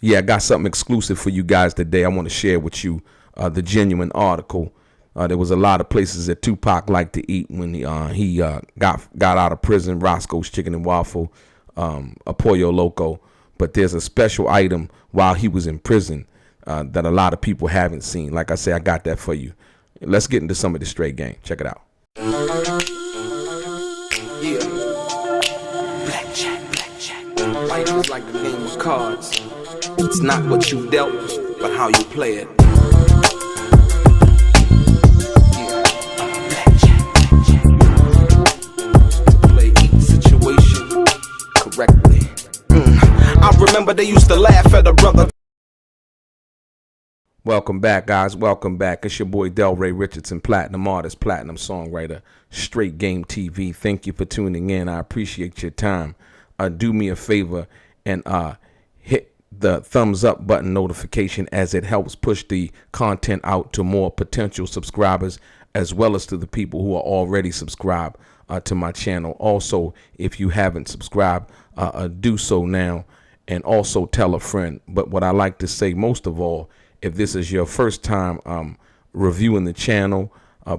Yeah, I got something exclusive for you guys today. I want to share with you the genuine article. There was a lot of places that Tupac liked to eat when he got out of prison. Roscoe's Chicken and Waffle, a Pollo Loco. But there's a special item while he was in prison that a lot of people haven't seen. Like I say, I got that for you. Let's get into some of the straight game. Check it out. Yeah. Blackjack. Life is like a game of cards. It's not what you dealt, but how you play it. Yeah. Blackjack. To play each situation correctly. I remember they used to laugh at a brother. Welcome back, guys. Welcome back. It's your boy DELRAY, Richardson, platinum artist, platinum songwriter, Straight Game TV. Thank you for tuning in. I appreciate your time. Do me a favor and hit the thumbs up button notification, as it helps push the content out to more potential subscribers, as well as to the people who are already subscribed to my channel. Also, if you haven't subscribed, do so now, and also tell a friend. But what I like to say most of all, if this is your first time reviewing the channel,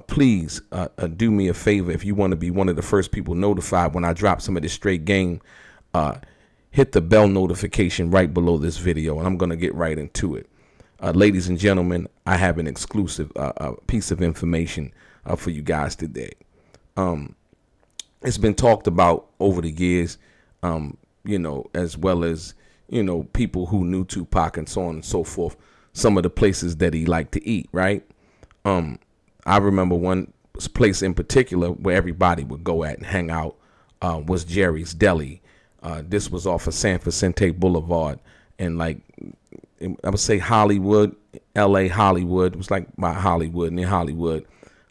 please do me a favor. If you want to be one of the first people notified when I drop some of this straight game, hit the bell notification right below this video, and I'm going to get right into it. Ladies and gentlemen, I have an exclusive piece of information for you guys today. It's been talked about over the years, as well as, people who knew Tupac and so on and so forth, some of the places that he liked to eat, right? I remember one place in particular where everybody would go at and hang out was Jerry's Deli. This was off of San Vicente Boulevard, and I would say Hollywood, LA Hollywood. It was like by Hollywood, near Hollywood.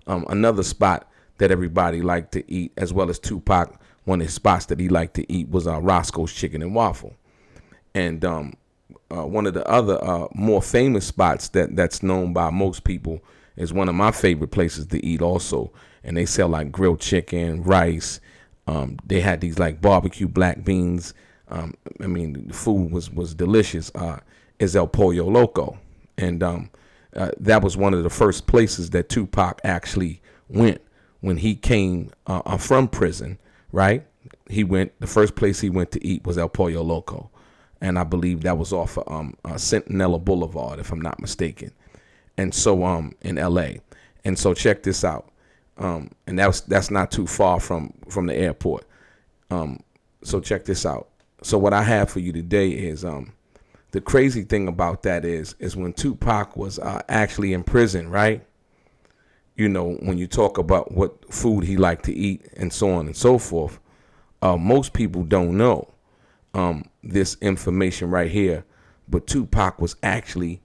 Another spot that everybody liked to eat, as well as Tupac, one of his spots that he liked to eat was Roscoe's Chicken and Waffle. And one of the other more famous spots that's known by most people is one of my favorite places to eat also. And they sell like grilled chicken, rice. They had these like barbecue black beans. The food was delicious. Is El Pollo Loco. And that was one of the first places that Tupac actually went when he came from prison, right? The first place he went to eat was El Pollo Loco. And I believe that was off of Centinela Boulevard, if I'm not mistaken. And so in LA. And so check this out. And that's not too far from the airport. So check this out. So what I have for you today is the crazy thing about that is when Tupac was actually in prison, right? When you talk about what food he liked to eat and so on and so forth, most people don't know this information right here, but Tupac was actually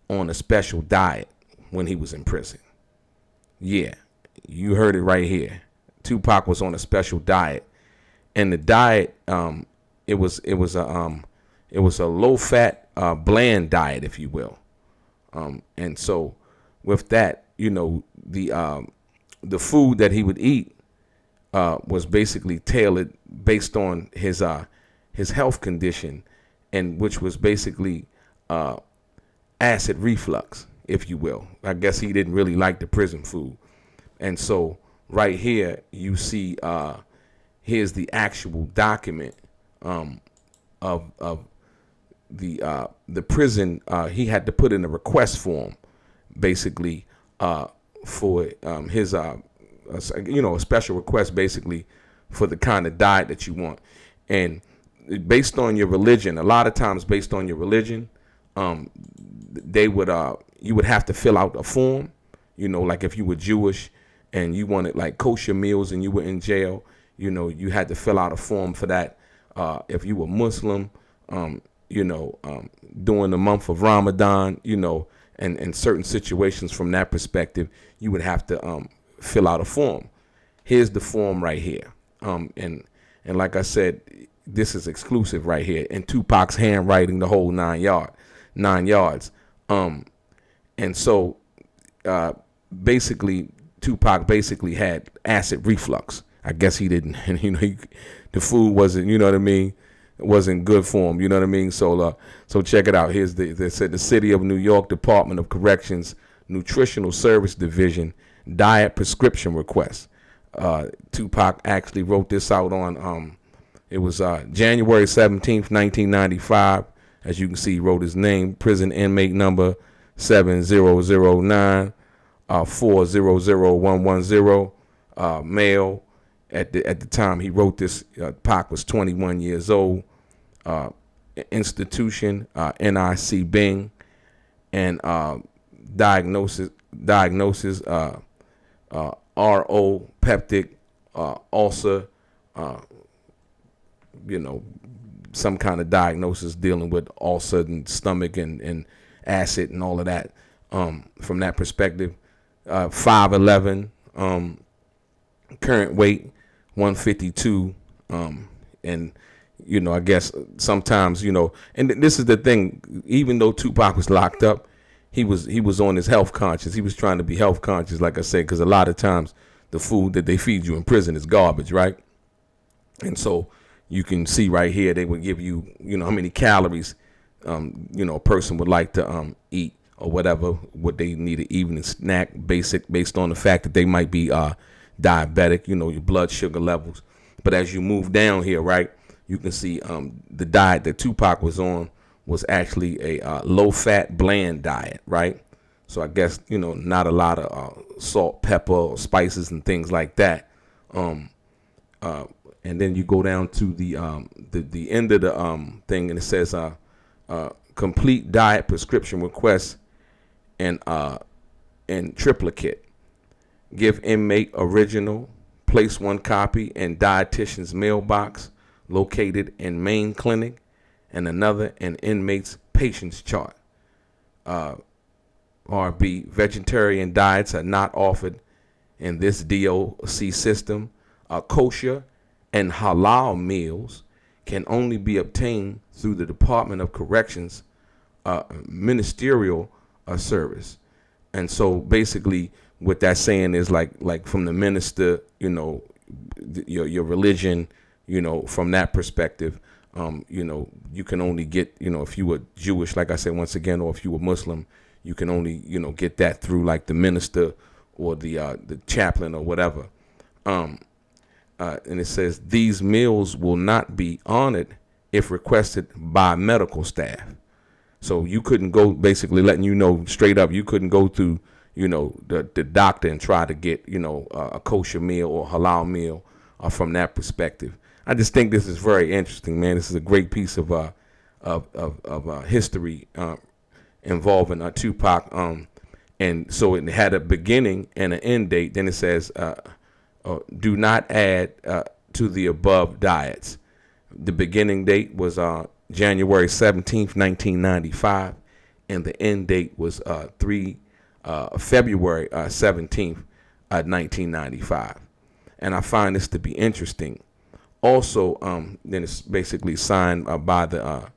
on a special diet when he was in prison. Yeah, you heard it right here. Tupac was on a special diet, and the diet it was a low fat bland diet, if you will. And so with that, the food that he would eat was basically tailored based on his health condition, and which was basically acid reflux, if you will. I guess he didn't really like the prison food. And so right here you see here's the actual document of the prison. He had to put in a request form basically for his a special request basically for the kind of diet that you want. And based on your religion, a lot of times based on your religion, they would you would have to fill out a form, like if you were Jewish and you wanted like kosher meals and you were in jail, you had to fill out a form for that. If you were Muslim, during the month of Ramadan, and certain situations from that perspective, you would have to fill out a form. Here's the form right here. And like I said, this is exclusive right here in Tupac's handwriting, the whole 9 yards. And so basically Tupac basically had acid reflux. I guess he didn't, the food wasn't, you know what I mean? wasn't good for him. You know what I mean? So check it out. They said the City of New York Department of Corrections Nutritional Service Division diet prescription request. Tupac actually wrote this out on it was January 17th, 1995. As you can see, he wrote his name, prison inmate number 7009 400110, male. At the time he wrote this, Pac was 21 years old. Institution, NIC Bing, and diagnosis RO peptic ulcer, some kind of diagnosis dealing with ulcer and stomach and acid and all of that. From that perspective, 5'11", current weight 152, and I guess sometimes and this is the thing, even though Tupac was locked up, he was on his health conscious. He was trying to be health conscious, like I said, because a lot of times the food that they feed you in prison is garbage, right? And so you can see right here, they would give you, how many calories, a person would like to eat or whatever, what they need an evening snack, based on the fact that they might be diabetic, your blood sugar levels. But as you move down here, right, you can see the diet that Tupac was on was actually a low-fat, bland diet, right? So I guess, not a lot of salt, pepper, or spices and things like that. And then you go down to the end of the thing, and it says complete diet prescription request and triplicate. Give inmate original, place one copy in dietitian's mailbox located in main clinic, and another in inmate's patient's chart. RB, vegetarian diets are not offered in this DOC system. Kosher and halal meals can only be obtained through the Department of Corrections ministerial service. And so basically what that's saying is like from the minister, your religion, from that perspective, you can only get, if you were Jewish, like I said, once again, or if you were Muslim, you can only, get that through like the minister or the chaplain or whatever. And it says these meals will not be honored if requested by medical staff. So you couldn't go, basically letting you know straight up, you couldn't go through, the doctor and try to get, a kosher meal or halal meal from that perspective. I just think this is very interesting, man. This is a great piece of history involving Tupac. And so it had a beginning and an end date. Then it says, do not add to the above diets. The beginning date was January 17th, 1995, and the end date was February 17th, 1995. And I find this to be interesting. Also, then it's basically signed by the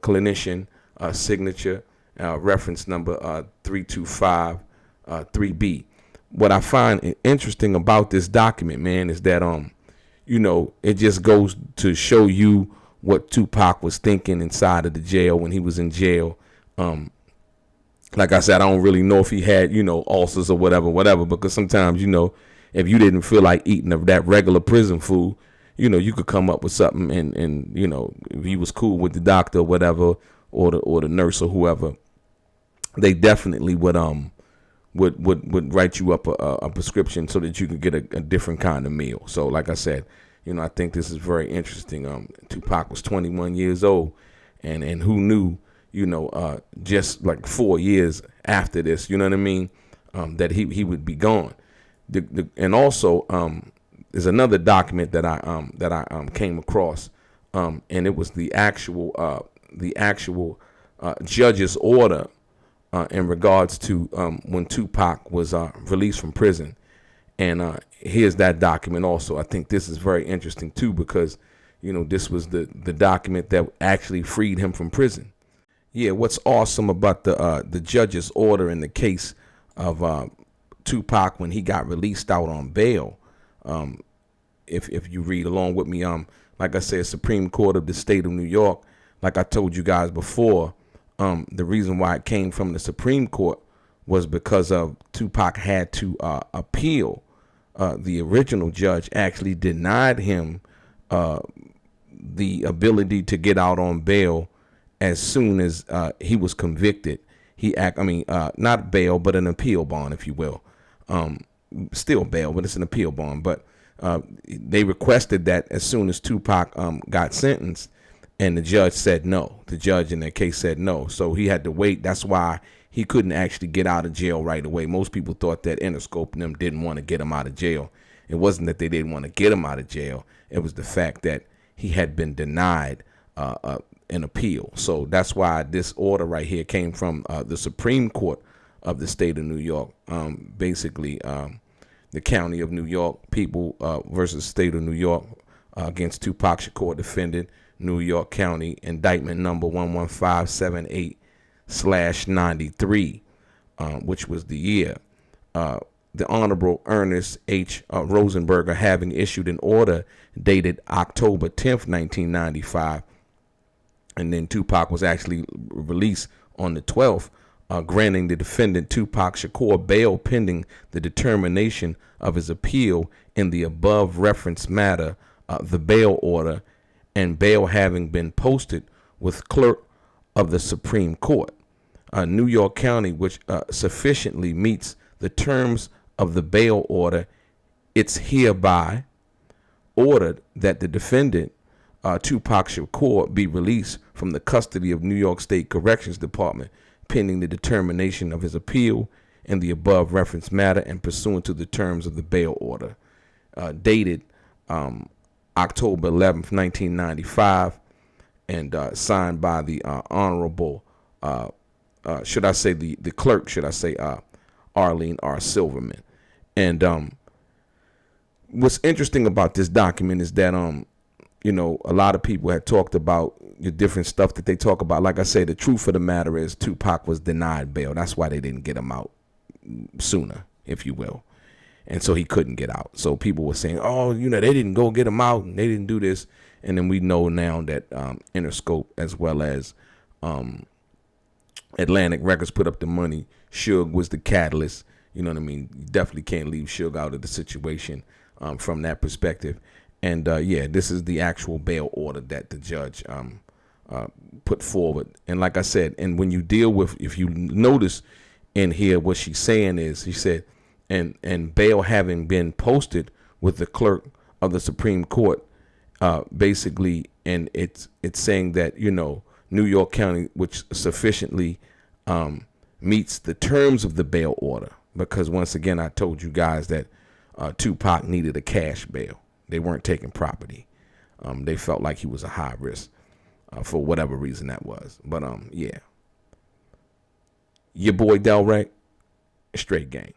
clinician, signature, reference number 325 3B. What I find interesting about this document, man, is that it just goes to show you what Tupac was thinking inside of the jail when he was in jail. Like I said, I don't really know if he had, ulcers or whatever, because sometimes, if you didn't feel like eating of that regular prison food, you could come up with something and if he was cool with the doctor or whatever, or the nurse or whoever, they definitely would write you up a prescription so that you could get a different kind of meal. So like I said, I think this is very interesting. Tupac was 21 years old, and who knew, just like 4 years after this, you know what I mean, that he would be gone. And also there's another document that I came across, and it was the actual judge's order in regards to when Tupac was released from prison. And here's that document also. I think this is very interesting too, because this was the document that actually freed him from prison. Yeah, what's awesome about the judge's order in the case of Tupac when he got released out on bail, if you read along with me, like I said, Supreme Court of the state of New York, like I told you guys before, the reason why it came from the Supreme Court was because of Tupac had to appeal. The original judge actually denied him the ability to get out on bail as soon as he was convicted. Not bail, but an appeal bond, if you will. Still bail, but it's an appeal bond. But they requested that as soon as Tupac got sentenced, and the judge said no. The judge in that case said no. So he had to wait. That's why he couldn't actually get out of jail right away. Most people thought that Interscope and them didn't want to get him out of jail. It wasn't that they didn't want to get him out of jail. It was the fact that he had been denied an appeal. So that's why this order right here came from the Supreme Court of the state of New York. Basically, the county of New York, people versus state of New York against Tupac Shakur, defendant, New York County, indictment number 11578/93, which was the year. The Honorable Ernest H. Rosenberger having issued an order dated October 10th, 1995, and then Tupac was actually released on the 12th, granting the defendant Tupac Shakur bail pending the determination of his appeal in the above referenced matter, the bail order, and bail having been posted with clerk of the Supreme Court. New York County, which sufficiently meets the terms of the bail order, it's hereby ordered that the defendant, Tupac Shakur, be released from the custody of New York State Corrections Department pending the determination of his appeal in the above referenced matter and pursuant to the terms of the bail order. Dated October 11th, 1995, and signed by the Honorable, should I say the clerk, Arlene R. Silverman. And what's interesting about this document is that, a lot of people had talked about the different stuff that they talk about. Like I say, the truth of the matter is Tupac was denied bail. That's why they didn't get him out sooner, if you will. And so he couldn't get out. So people were saying, oh, they didn't go get him out and they didn't do this. And then we know now that Interscope as well as Atlantic Records put up the money. Suge was the catalyst. You know what I mean? You definitely can't leave Suge out of the situation from that perspective. And this is the actual bail order that the judge put forward. And like I said, and when you deal with, if you notice in here, what she's saying is, she said, and bail having been posted with the clerk of the Supreme Court, basically, and it's saying that, New York County, which sufficiently meets the terms of the bail order, because once again, I told you guys that Tupac needed a cash bail. They weren't taking property. They felt like he was a high risk for whatever reason that was. But yeah, your boy DELRAY, straight gang.